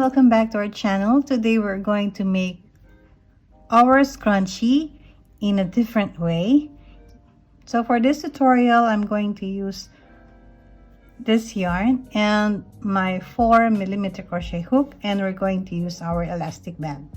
welcome back to our channel. Today we're going to make our scrunchie in a different way. So for this tutorial, I'm going to use this yarn and my 4mm crochet hook, and we're going to use our elastic band.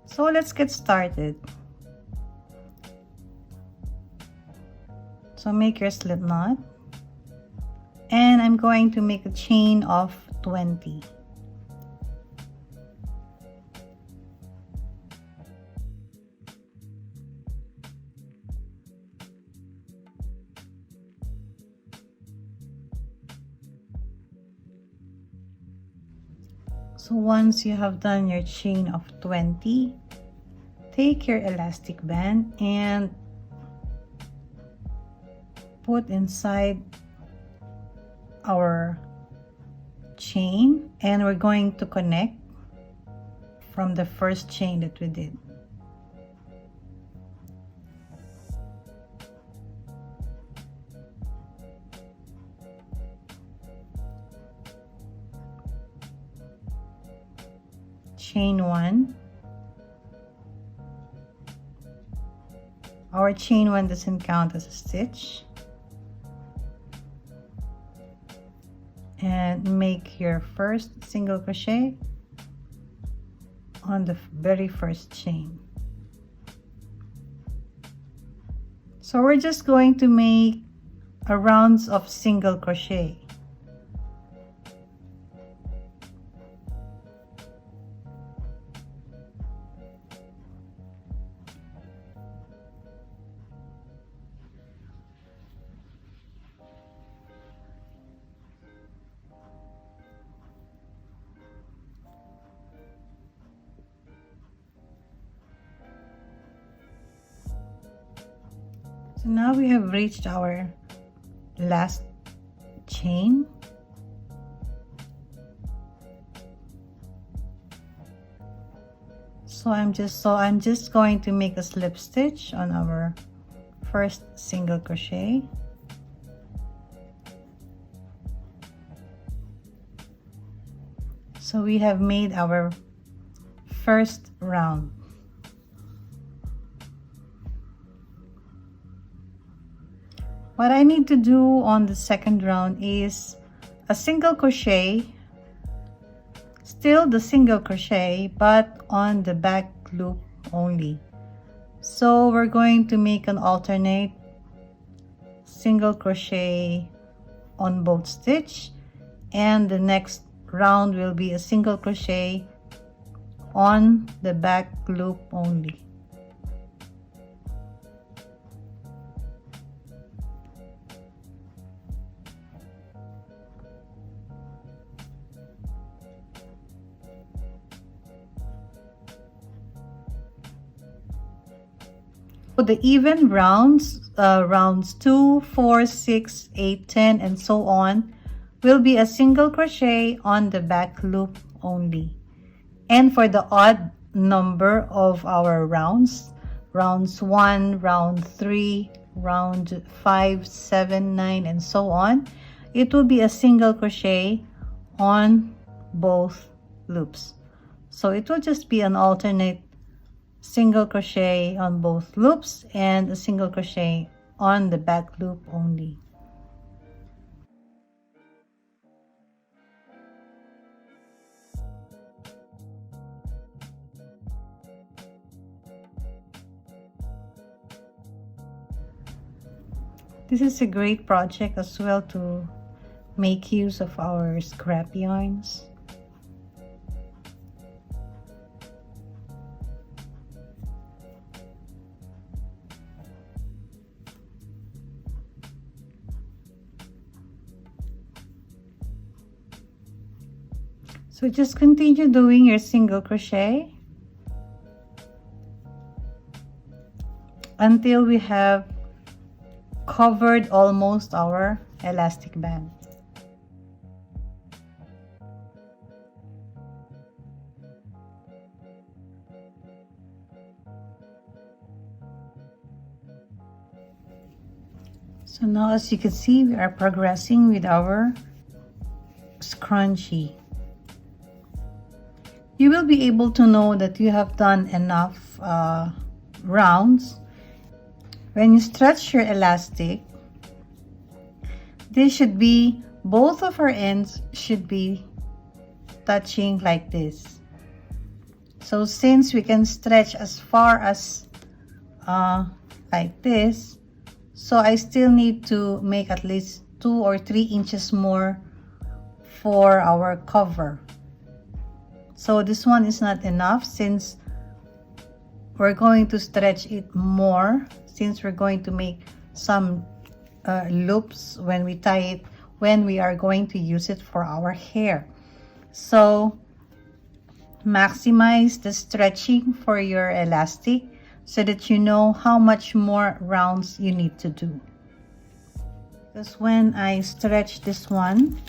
So let's get started. So make your slip knot, and I'm going to make a chain of 20. So once you have done your chain of 20, take your elastic band and put inside our chain, and we're going to connect from the first chain that we did. Chain 1. Our chain 1 doesn't count as a stitch. And make your first single crochet on the very first chain. So we're just going to make a rounds of single crochet. So now we have reached our last chain. So I'm just going to make a slip stitch on our first single crochet. So we have made our first round. What I need to do on the second round is a single crochet, still the single crochet, but on the back loop only. So we're going to make an alternate single crochet on both stitch, and the next round will be a single crochet on the back loop only. The even rounds, rounds 2, 4, 6, 8, 10, and so on, will be a single crochet on the back loop only. And for the odd number of our rounds, rounds 1, round 3, round 5, 7, 9, and so on, it will be a single crochet on both loops. So it will just be an alternate single crochet on both loops and a single crochet on the back loop only. This is a great project as well to make use of our scrap yarns. So just continue doing your single crochet until we have covered almost our elastic band. So now, as you can see, we are progressing with our scrunchie. you will be able to know that you have done enough rounds when you stretch your elastic. This should be, both of our ends should be touching like this. So since we can stretch as far as like this, so I still need to make at least 2 or 3 inches more for our cover. So this one is not enough since we're going to stretch it more, since we're going to make some loops when we tie it, when we are going to use it for our hair. So maximize the stretching for your elastic so that you know how much more rounds you need to do. Because when I stretch this one,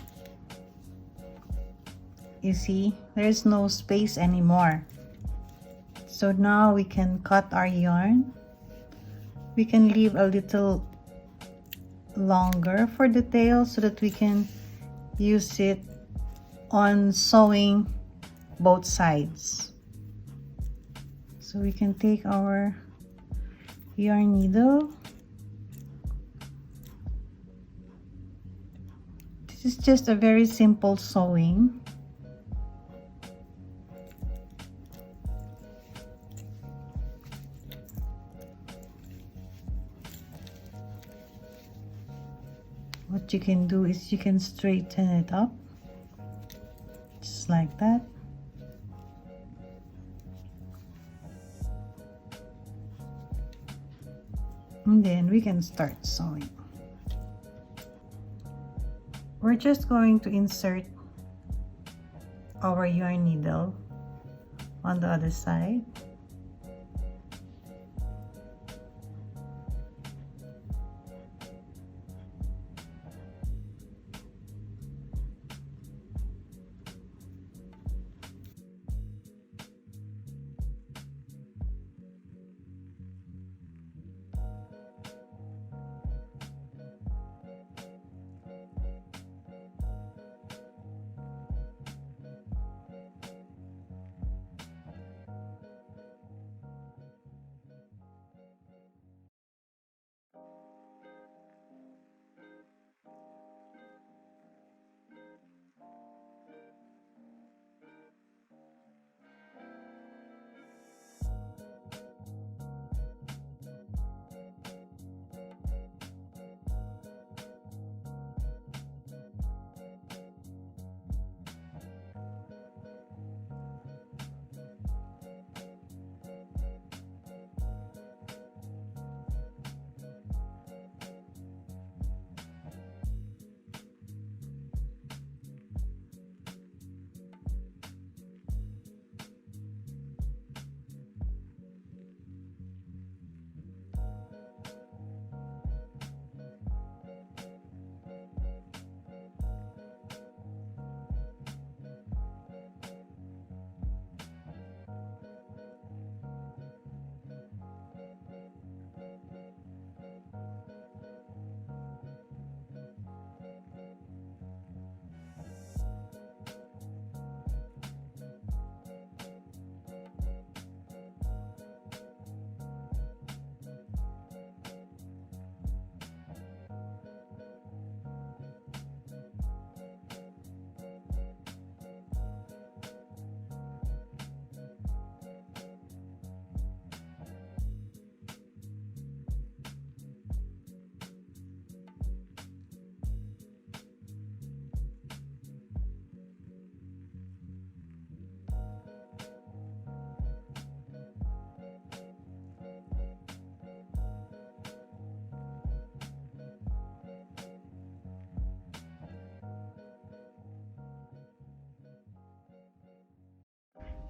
you see, there's no space anymore. So now we can cut our yarn. We can leave a little longer for the tail so that we can use it on sewing both sides. So we can take our yarn needle. This is just a very simple sewing. What you can do is you can straighten it up, just like that. And then we can start sewing. We're just going to insert our yarn needle on the other side.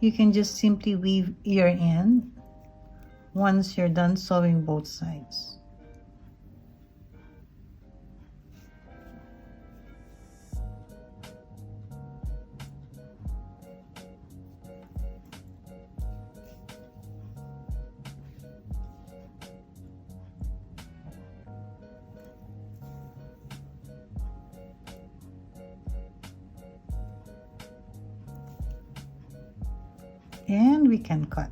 You can just simply weave your end once you're done sewing both sides. And we can cut.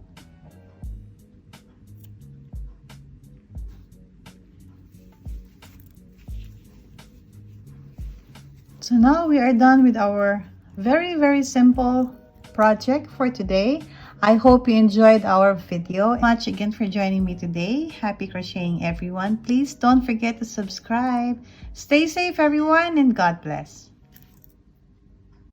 So now we are done with our very simple project for today. I hope you enjoyed our video. Much again for joining me today. Happy crocheting everyone. Please don't forget to subscribe. Stay safe everyone, and God bless.